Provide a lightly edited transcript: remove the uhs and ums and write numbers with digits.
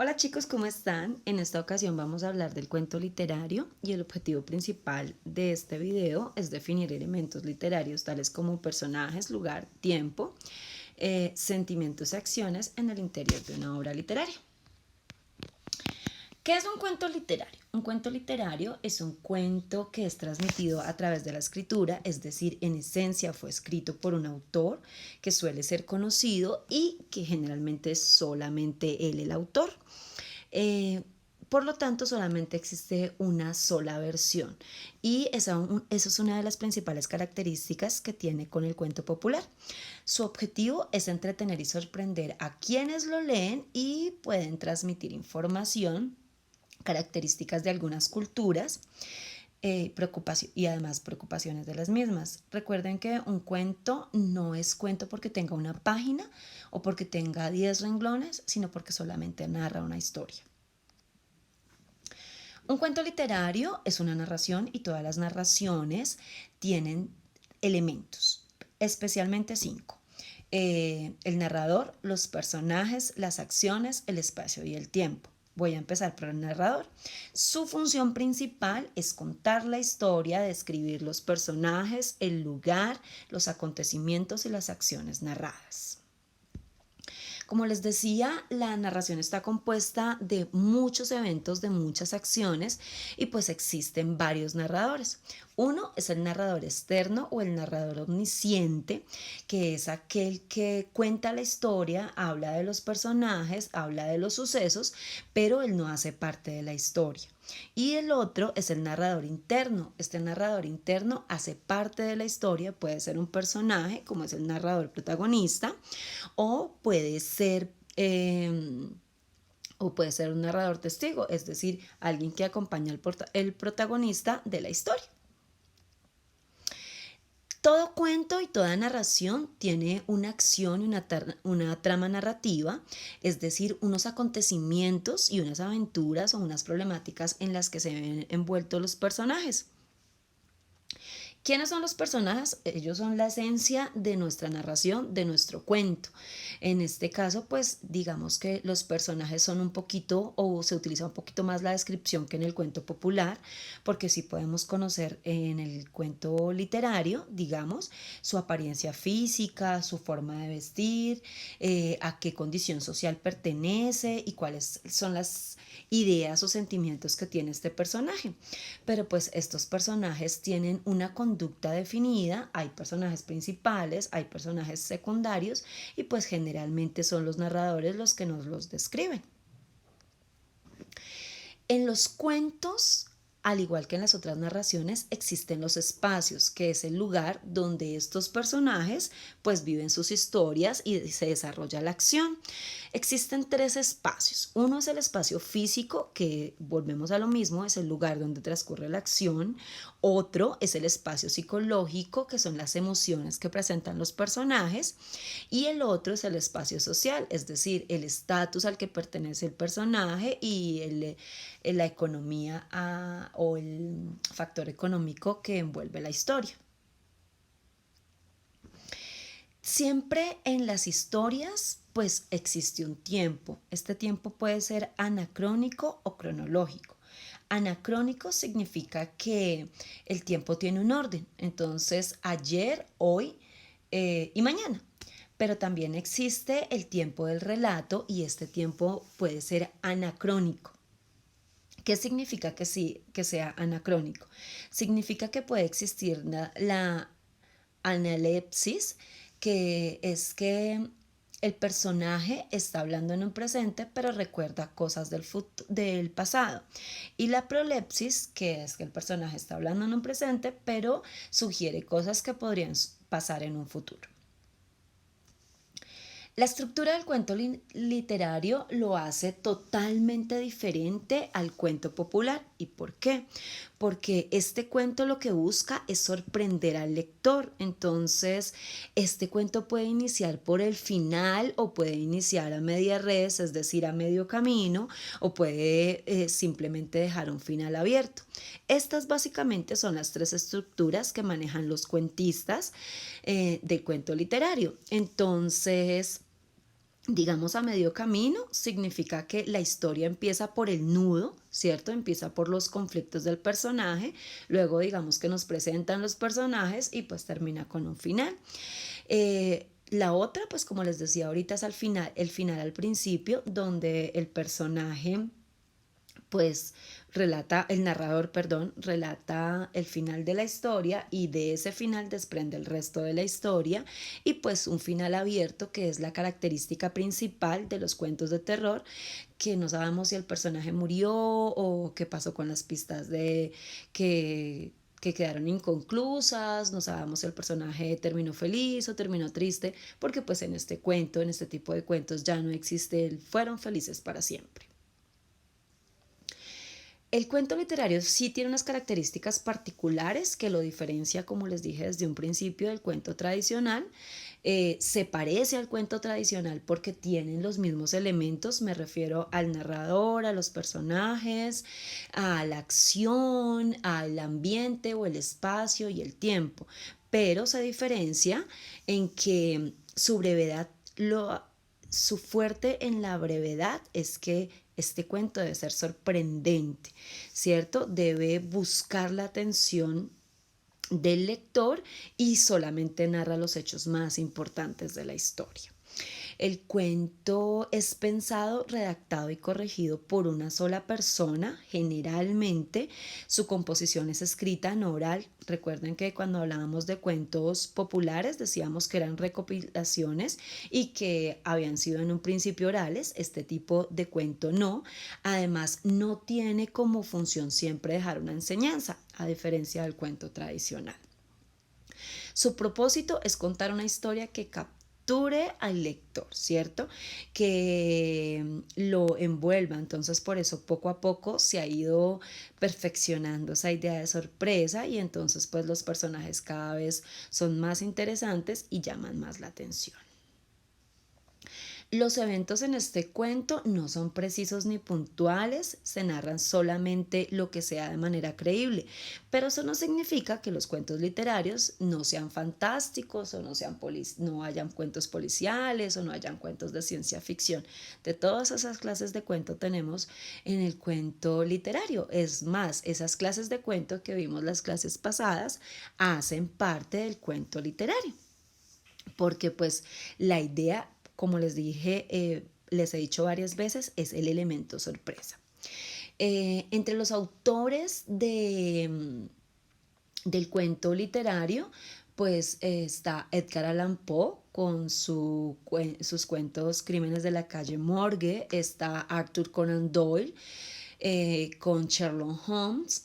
Hola chicos, ¿cómo están? En esta ocasión vamos a hablar del cuento literario y el objetivo principal de este video es definir elementos literarios tales como personajes, lugar, tiempo, sentimientos y acciones en el interior de una obra literaria. ¿Qué es un cuento literario? Un cuento literario es un cuento que es transmitido a través de la escritura, es decir, en esencia fue escrito por un autor que suele ser conocido y que generalmente es solamente él el autor. Eh, por lo tanto, solamente existe una sola versión y eso es una de las principales características que tiene con el cuento popular. Su objetivo es entretener y sorprender a quienes lo leen y pueden transmitir información, características de algunas culturas y además preocupaciones de las mismas. Recuerden que un cuento no es cuento porque tenga una página o porque tenga 10 renglones, sino porque solamente narra una historia. Un cuento literario es una narración y todas las narraciones tienen elementos, especialmente 5. El narrador, los personajes, las acciones, el espacio y el tiempo. Voy a empezar por el narrador. Su función principal es contar la historia, describir los personajes, el lugar, los acontecimientos y las acciones narradas. Como les decía, la narración está compuesta de muchos eventos, de muchas acciones y pues existen varios narradores. Uno es el narrador externo o el narrador omnisciente, que es aquel que cuenta la historia, habla de los personajes, habla de los sucesos, pero él no hace parte de la historia. Y el otro es el narrador interno. Este narrador interno hace parte de la historia, puede ser un personaje, como es el narrador protagonista, o puede ser un narrador testigo, es decir, alguien que acompaña el protagonista de la historia. Todo cuento y toda narración tiene una acción y una trama narrativa, es decir, unos acontecimientos y unas aventuras o unas problemáticas en las que se ven envueltos los personajes. ¿Quiénes son los personajes? Ellos son la esencia de nuestra narración, de nuestro cuento. En este caso, pues digamos que los personajes son un poquito o se utiliza un poquito más la descripción que en el cuento popular, porque sí podemos conocer en el cuento literario, digamos, su apariencia física, su forma de vestir, a qué condición social pertenece y cuáles son las ideas o sentimientos que tiene este personaje. Pero pues estos personajes tienen una conducta definida, hay personajes principales, hay personajes secundarios y pues generalmente son los narradores los que nos los describen. En los cuentos, al igual que en las otras narraciones, existen los espacios, que es el lugar donde estos personajes pues viven sus historias y se desarrolla la acción. Existen 3 espacios. Uno es el espacio físico, que volvemos a lo mismo, es el lugar donde transcurre la acción. Otro es el espacio psicológico, que son las emociones que presentan los personajes. Y el otro es el espacio social, es decir, el estatus al que pertenece el personaje y la economía o el factor económico que envuelve la historia. Siempre en las historias pues existe un tiempo. Este tiempo puede ser anacrónico o cronológico. Anacrónico significa que el tiempo tiene un orden, entonces ayer, hoy y mañana. Pero también existe el tiempo del relato y este tiempo puede ser anacrónico. ¿Qué significa que sea anacrónico? Significa que puede existir la analepsis, que es que el personaje está hablando en un presente, pero recuerda cosas del pasado. Y la prolepsis, que es que el personaje está hablando en un presente, pero sugiere cosas que podrían pasar en un futuro. La estructura del cuento literario lo hace totalmente diferente al cuento popular. ¿Y por qué? Porque este cuento lo que busca es sorprender al lector. Entonces, este cuento puede iniciar por el final o puede iniciar a media res, es decir, a medio camino, o puede simplemente dejar un final abierto. Estas básicamente son las 3 estructuras que manejan los cuentistas del cuento literario. Entonces, digamos, a medio camino, significa que la historia empieza por el nudo, ¿cierto? Empieza por los conflictos del personaje, luego digamos que nos presentan los personajes y pues termina con un final. La otra, pues como les decía ahorita, es al final, el final al principio, donde el personaje pues relata, el narrador, perdón, relata el final de la historia y de ese final desprende el resto de la historia y pues un final abierto que es la característica principal de los cuentos de terror, que no sabemos si el personaje murió o qué pasó con las pistas de que quedaron inconclusas, no sabemos si el personaje terminó feliz o terminó triste, porque pues en este cuento, en este tipo de cuentos ya no existe el fueron felices para siempre. El cuento literario sí tiene unas características particulares que lo diferencia, como les dije desde un principio, del cuento tradicional. Se parece al cuento tradicional porque tienen los mismos elementos, me refiero al narrador, a los personajes, a la acción, al ambiente o el espacio y el tiempo, pero se diferencia en que su brevedad su fuerte en la brevedad es que este cuento debe ser sorprendente, ¿cierto? Debe buscar la atención del lector y solamente narra los hechos más importantes de la historia. El cuento es pensado, redactado y corregido por una sola persona. Generalmente su composición es escrita en oral. Recuerden que cuando hablábamos de cuentos populares decíamos que eran recopilaciones y que habían sido en un principio orales. Este tipo de cuento no. Además, no tiene como función siempre dejar una enseñanza, a diferencia del cuento tradicional. Su propósito es contar una historia que capture al lector, ¿cierto? Que lo envuelva. Entonces, por eso poco a poco se ha ido perfeccionando esa idea de sorpresa y entonces pues los personajes cada vez son más interesantes y llaman más la atención. Los eventos en este cuento no son precisos ni puntuales, se narran solamente lo que sea de manera creíble, pero eso no significa que los cuentos literarios no sean fantásticos o no hayan cuentos policiales o no hayan cuentos de ciencia ficción. De todas esas clases de cuento tenemos en el cuento literario. Es más, esas clases de cuento que vimos las clases pasadas hacen parte del cuento literario porque pues la idea, como les dije, les he dicho varias veces, es el elemento sorpresa. Entre los autores del cuento literario, pues está Edgar Allan Poe con sus cuentos Crímenes de la calle Morgue, está Arthur Conan Doyle con Sherlock Holmes,